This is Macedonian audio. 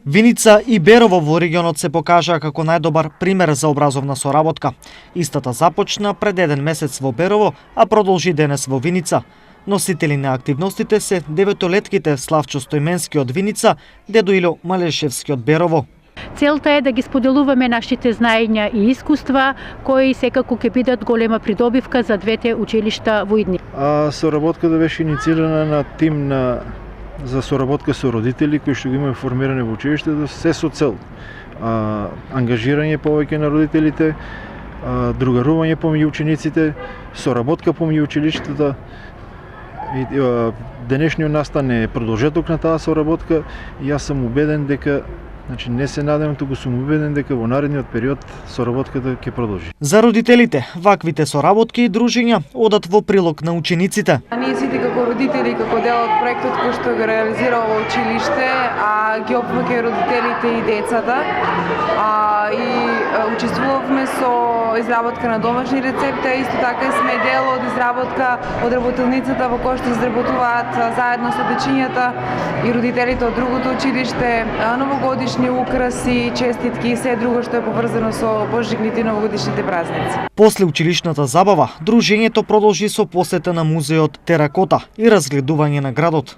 Виница и Берово во регионот се покажаа како најдобар пример за образовна соработка. Истата започна пред 1 месец во Берово, а продолжи денес во Виница. Носители на активностите се деветолетките Славчо Стојменски од Виница, Дедо Ило Малешевски од Берово. Целта е да ги споделуваме нашите знаења и искуства, кои секако ќе бидат голема придобивка за двете училишта во идни. Соработката беше инициирана на тим за соработка со родители кои што ги имаме формирани во училиштето, се со цел ангажирање повеќе на родителите, другарување помеѓу учениците, соработка помеѓу училиштата. Денешниот настан е продолжеток на таа соработка и јас сум убеден дека, не се надевам, туку сум убеден дека во наредниот период соработката ќе продолжи. За родителите, ваквите соработки и дружења одат во прилог на учениците. Ние сите како родители, како дел од проектот кој што го реализира во училиште, ги опфаќа родителите и децата. И учествувавме со изработка на домашни рецепти, исто така сме дел од изработка од работилницата во која што изработуваат заедно со дечињата и родителите од другото училиште новогодишни украси, честитки и се друго што е поврзано со Божигните и новогодишните празници. После училишната забава, дружењето продолжи со посета на музеот Теракота и разгледување на градот.